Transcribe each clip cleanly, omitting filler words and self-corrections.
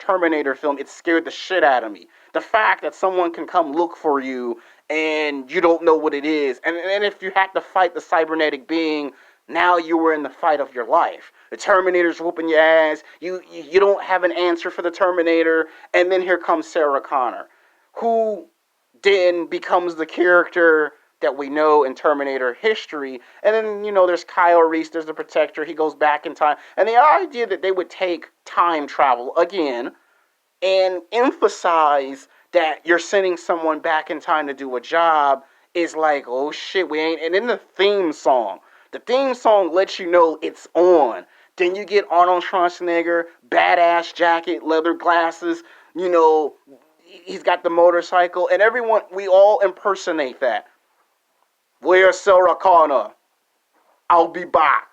Terminator film, it scared the shit out of me. The fact that someone can come look for you and you don't know what it is. And if you had to fight the cybernetic being, now you were in the fight of your life. The Terminator's whooping your ass. You don't have an answer for the Terminator. And then here comes Sarah Connor, who then becomes the character that we know in Terminator history. And then, there's Kyle Reese, there's the Protector. He goes back in time. And the idea that they would take time travel again and emphasize that you're sending someone back in time to do a job is like, oh shit, we ain't. And then the theme song lets you know it's on. Then you get Arnold Schwarzenegger, badass jacket, leather glasses, he's got the motorcycle, and everyone, we all impersonate that. Where's Sarah Connor? I'll be back.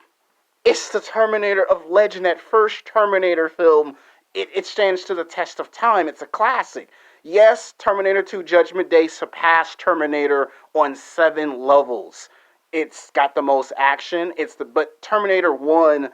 It's the Terminator of legend. That first Terminator film, it stands to the test of time. It's a classic. Yes, Terminator 2 Judgment Day surpassed Terminator on 7 levels. It's got the most action. But Terminator 1,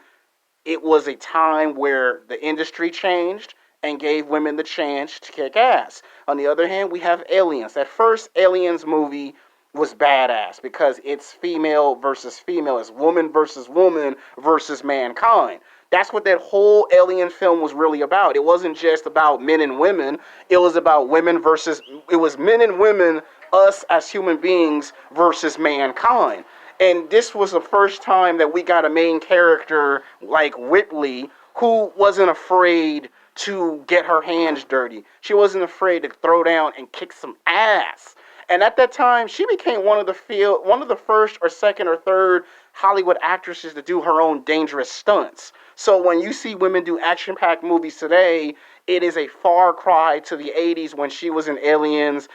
it was a time where the industry changed and gave women the chance to kick ass. On the other hand, we have Aliens. That first Aliens movie was badass because it's female versus female. It's woman versus mankind. That's what that whole Alien film was really about. It wasn't just about men and women. It was about it was men and women, us as human beings versus mankind. And this was the first time that we got a main character like Whitley who wasn't afraid to get her hands dirty. She wasn't afraid to throw down and kick some ass. And at that time, she became one of the first or second or third Hollywood actresses to do her own dangerous stunts. So when you see women do action-packed movies today, it is a far cry to the 80s when she was in Aliens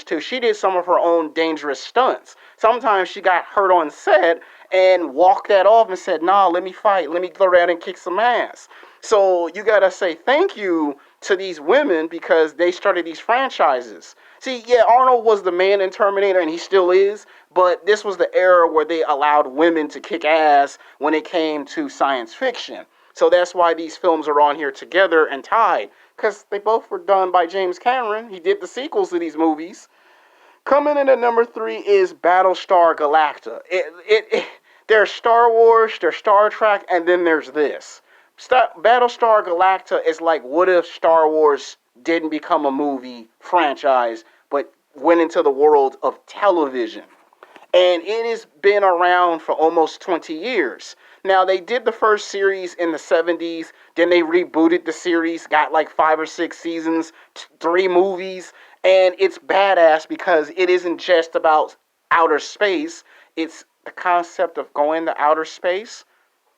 2. She did some of her own dangerous stunts. Sometimes she got hurt on set and walked that off and said, nah, let me fight. Let me go around and kick some ass. So you got to say thank you to these women because they started these franchises. See, yeah, Arnold was the man in Terminator, and he still is, but this was the era where they allowed women to kick ass when it came to science fiction. So that's why these films are on here together and tied, because they both were done by James Cameron. He did the sequels to these movies. Coming in at number 3 is Battlestar Galactica. There's Star Wars, there's Star Trek, and then there's this. Battlestar Galactica is like, what if Star Wars didn't become a movie franchise, but went into the world of television? And it has been around for almost 20 years. Now, they did the first series in the 70s, then they rebooted the series, got like 5 or 6 seasons, 3 movies, and it's badass because it isn't just about outer space, it's the concept of going to outer space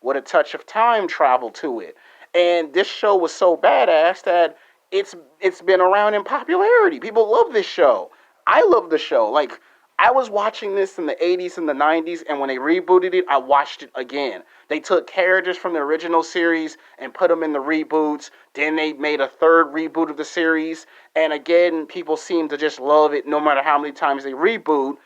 with a touch of time travel to it. And this show was so badass that it's been around in popularity. People love this show. I love the show. Like, I was watching this in the 80s and the 90s, and when they rebooted it, I watched it again. They took characters from the original series and put them in the reboots. Then they made a third reboot of the series. And again, people seem to just love it no matter how many times they reboot.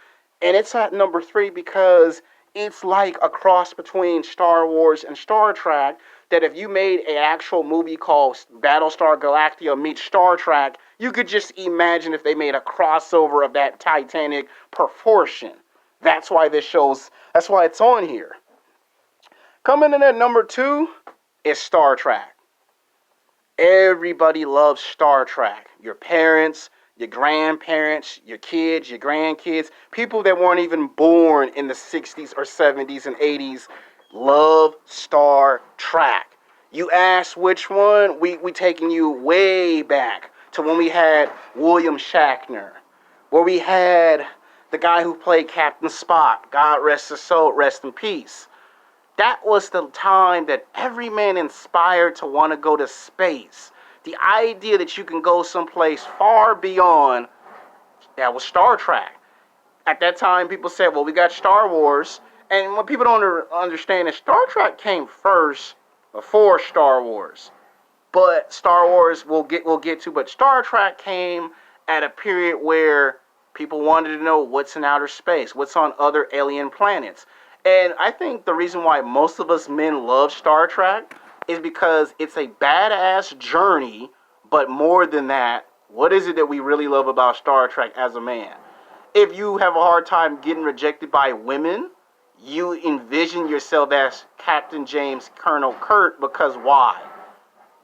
And it's at number 3 because it's like a cross between Star Wars and Star Trek, that if you made an actual movie called Battlestar Galactica meets Star Trek, you could just imagine if they made a crossover of that Titanic proportion. That's why that's why it's on here. Coming in at number 2 is Star Trek. Everybody loves Star Trek. Your parents, your grandparents, your kids, your grandkids, people that weren't even born in the 60s or 70s and 80s love Star Trek. You ask which one, we taking you way back to when we had William Shatner, where we had the guy who played Captain Spock, God rest his soul, rest in peace. That was the time that every man inspired to want to go to space. The idea that you can go someplace far beyond, that was Star Trek. At that time, people said, well, we got Star Wars. And what people don't understand is Star Trek came first before Star Wars. But Star Wars we'll get to. But Star Trek came at a period where people wanted to know what's in outer space, what's on other alien planets. And I think the reason why most of us men love Star Trek is because it's a badass journey But more than that, what is it that we really love about Star Trek as a man? If you have a hard time getting rejected by women, you envision yourself as Captain James Colonel Kirk, because why?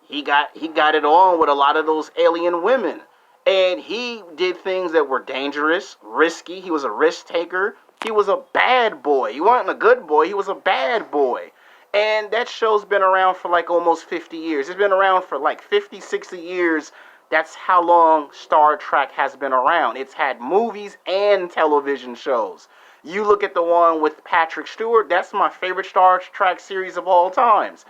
He got it on with a lot of those alien women. And he did things that were dangerous, risky. He was a risk taker. He was a bad boy. He wasn't a good boy, he was a bad boy. And that show's been around for like almost 50 years. It's been around for like 50, 60 years. That's how long Star Trek has been around. It's had movies and television shows. You look at the one with Patrick Stewart, that's my favorite Star Trek series of all times.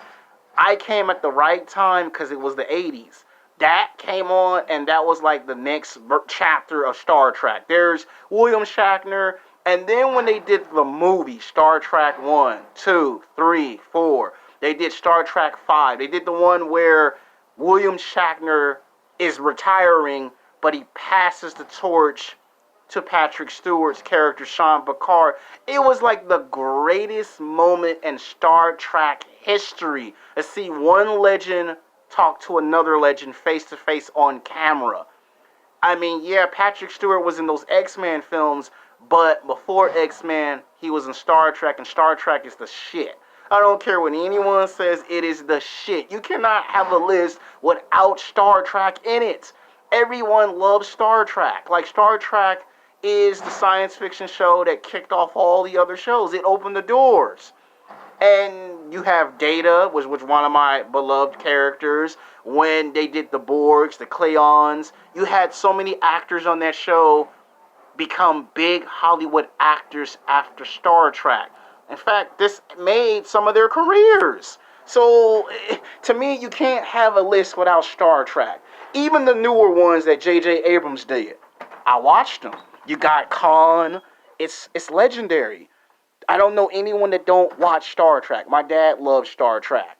I came at the right time because it was the 80s. That came on, and that was like the next chapter of Star Trek. There's William Shatner, and then when they did the movie Star Trek 1, 2, 3, 4, they did Star Trek 5. They did the one where William Shatner is retiring, but he passes the torch to Patrick Stewart's character, Sean Picard. It was like the greatest moment in Star Trek history to see one legend talk to another legend face to face on camera. I mean, yeah, Patrick Stewart was in those X-Men films, but before X-Men, he was in Star Trek, and Star Trek is the shit. I don't care what anyone says, it is the shit. You cannot have a list without Star Trek in it. Everyone loves Star Trek. Like, Star Trek is the science fiction show that kicked off all the other shows. It opened the doors. And you have Data, which was one of my beloved characters. When they did the Borgs, the Klingons, you had so many actors on that show become big Hollywood actors after Star Trek. In fact, this made some of their careers. So, to me, you can't have a list without Star Trek. Even the newer ones that J.J. Abrams did, I watched them. You got Khan. It's legendary. I don't know anyone that don't watch Star Trek. My dad loves Star Trek.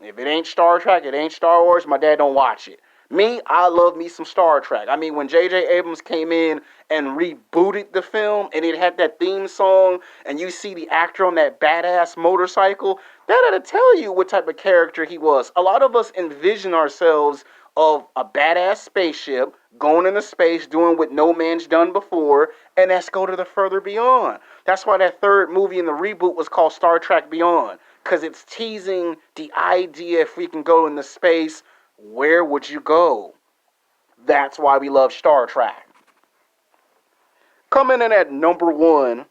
If it ain't Star Trek, it ain't Star Wars, my dad don't watch it. Me, I love me some Star Trek. I mean, when J.J. Abrams came in and rebooted the film, and it had that theme song, and you see the actor on that badass motorcycle, that ought to tell you what type of character he was. A lot of us envision ourselves of a badass spaceship going into space, doing what no man's done before, and let's go to the further beyond. That's why that third movie in the reboot was called Star Trek Beyond, because it's teasing the idea, if we can go into space, where would you go? That's why we love Star Trek. Coming in at number 1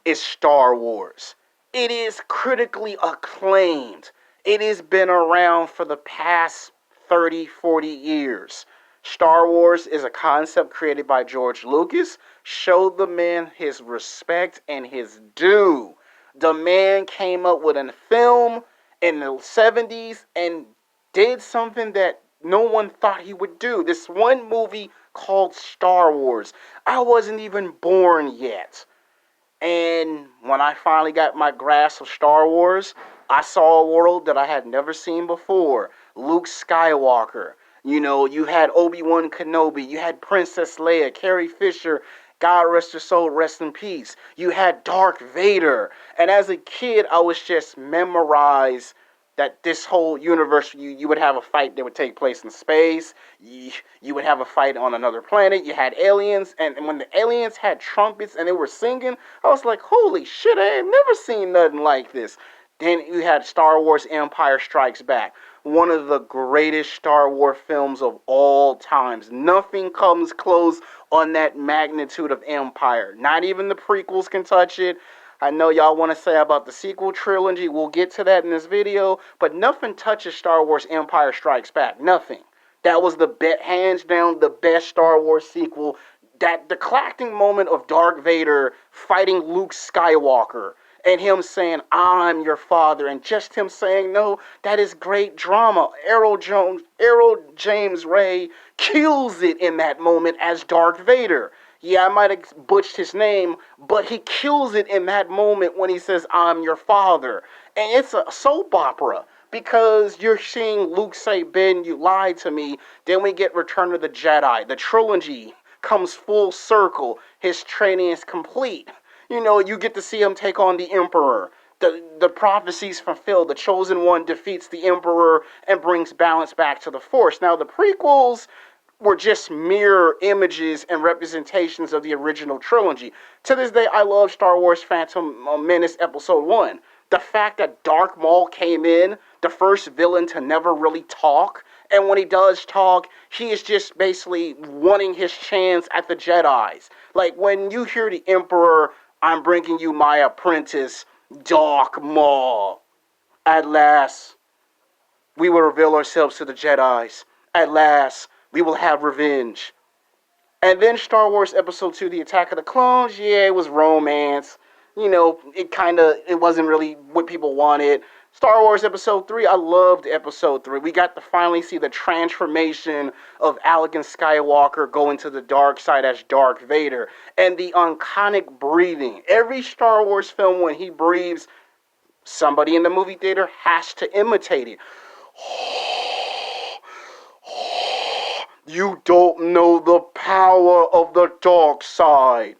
is Star Wars. It is critically acclaimed. It has been around for the past 30, 40 years. Star Wars is a concept created by George Lucas. Show the man his respect and his due. The man came up with a film in the 70s and did something that no one thought he would do. This one movie called Star Wars. I wasn't even born yet. And when I finally got my grasp of Star Wars, I saw a world that I had never seen before. Luke Skywalker. You know, you had Obi-Wan Kenobi. You had Princess Leia, Carrie Fisher. God rest her soul, rest in peace. You had Darth Vader. And as a kid, I was just memorized that this whole universe, you would have a fight that would take place in space. You would have a fight on another planet. You had aliens. And when the aliens had trumpets and they were singing, I was like, holy shit, I ain't never seen nothing like this. Then you had Star Wars Empire Strikes Back. One of the greatest Star Wars films of all times. Nothing comes close on that magnitude of Empire. Not even the prequels can touch it. I know y'all want to say about the sequel trilogy. We'll get to that in this video. But nothing touches Star Wars Empire Strikes Back. Nothing. That was hands down the best Star Wars sequel. That the climactic moment of Darth Vader fighting Luke Skywalker and him saying, I'm your father, and just him saying, no, that is great drama. Errol James Ray kills it in that moment as Darth Vader. Yeah, I might have butchered his name, but he kills it in that moment when he says, I'm your father. And it's a soap opera because you're seeing Luke say, Ben, you lied to me. Then we get Return of the Jedi. The trilogy comes full circle. His training is complete. You know, you get to see him take on the Emperor. the prophecies fulfilled. The chosen one defeats the emperor and brings balance back to the force. Now the prequels were just mirror images and representations of the original trilogy. To this day, I love Star Wars Phantom Menace Episode 1. The fact that Darth Maul came in, the first villain to never really talk, and when he does talk, he is just basically wanting his chance at the Jedis. Like, when you hear the Emperor, I'm bringing you my apprentice, Darth Maul. At last, we will reveal ourselves to the Jedis. At last, we will have revenge. And then Star Wars Episode 2, The Attack of the Clones, yeah, it was romance. You know, it wasn't really what people wanted. Star Wars Episode 3, I loved Episode 3. We got to finally see the transformation of Anakin Skywalker going to the dark side as Darth Vader. And the iconic breathing. Every Star Wars film, when he breathes, somebody in the movie theater has to imitate it. You don't know the power of the dark side.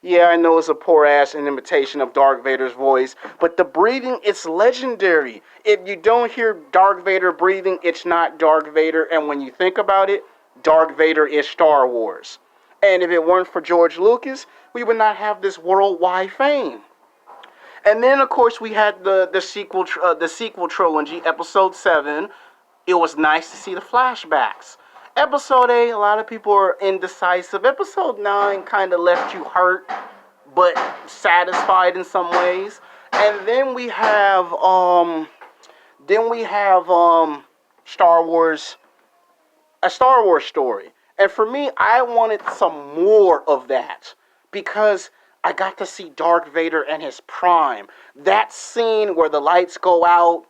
Yeah, I know it's a poor-ass imitation of Darth Vader's voice, but the breathing, it's legendary. If you don't hear Darth Vader breathing, it's not Darth Vader, and when you think about it, Darth Vader is Star Wars. And if it weren't for George Lucas, we would not have this worldwide fame. And then, of course, we had the sequel trilogy, Episode 7. It was nice to see the flashbacks. Episode 8, a lot of people are indecisive. Episode 9 kind of left you hurt, but satisfied in some ways. And then we have Star Wars, a Star Wars story. And for me, I wanted some more of that because I got to see Darth Vader and his prime. That scene where the lights go out,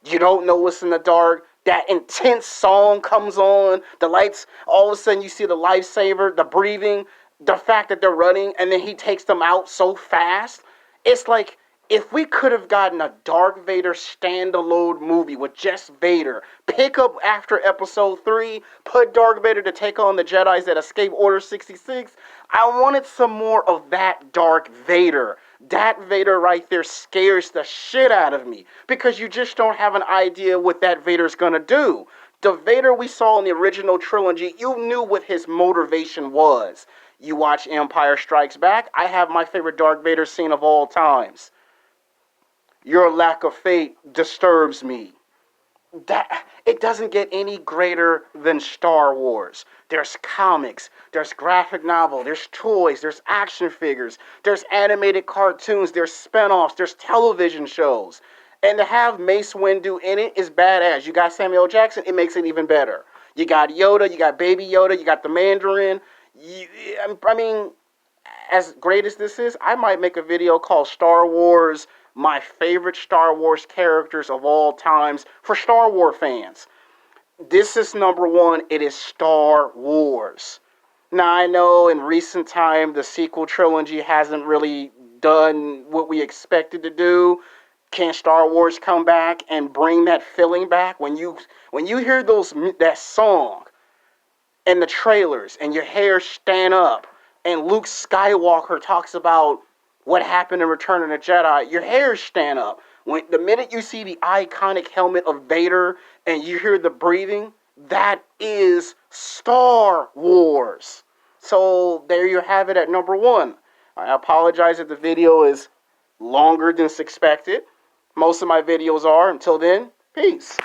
you don't know what's in the dark. That intense song comes on, the lights, all of a sudden you see the lightsaber, the breathing, the fact that they're running, and then he takes them out so fast. It's like, if we could have gotten a Darth Vader standalone movie with just Vader, pick up after Episode 3, put Darth Vader to take on the Jedis that escape Order 66, I wanted some more of that Darth Vader. That Vader right there scares the shit out of me because you just don't have an idea what that Vader's gonna do. The Vader we saw in the original trilogy, you knew what his motivation was. You watch Empire Strikes Back, I have my favorite Darth Vader scene of all times. Your lack of faith disturbs me. That it doesn't get any greater than Star Wars. There's comics, there's graphic novel, there's toys, there's action figures, there's animated cartoons, there's spinoffs, there's television shows. And to have Mace Windu in it is badass. You got Samuel L. Jackson, it makes it even better. You got Yoda, you got Baby Yoda, you got the Mandarin. I mean, as great as this is, I might make a video called Star Wars, my favorite Star Wars characters of all times for Star Wars fans. This is number one. It is Star Wars. Now, I know in recent time, the sequel trilogy hasn't really done what we expected to do. Can Star Wars come back and bring that feeling back? When you hear that song and the trailers and your hair stand up and Luke Skywalker talks about what happened in Return of the Jedi, your hairs stand up. The minute you see the iconic helmet of Vader and you hear the breathing, that is Star Wars. So there you have it at number one. I apologize if the video is longer than expected. Most of my videos are. Until then, peace.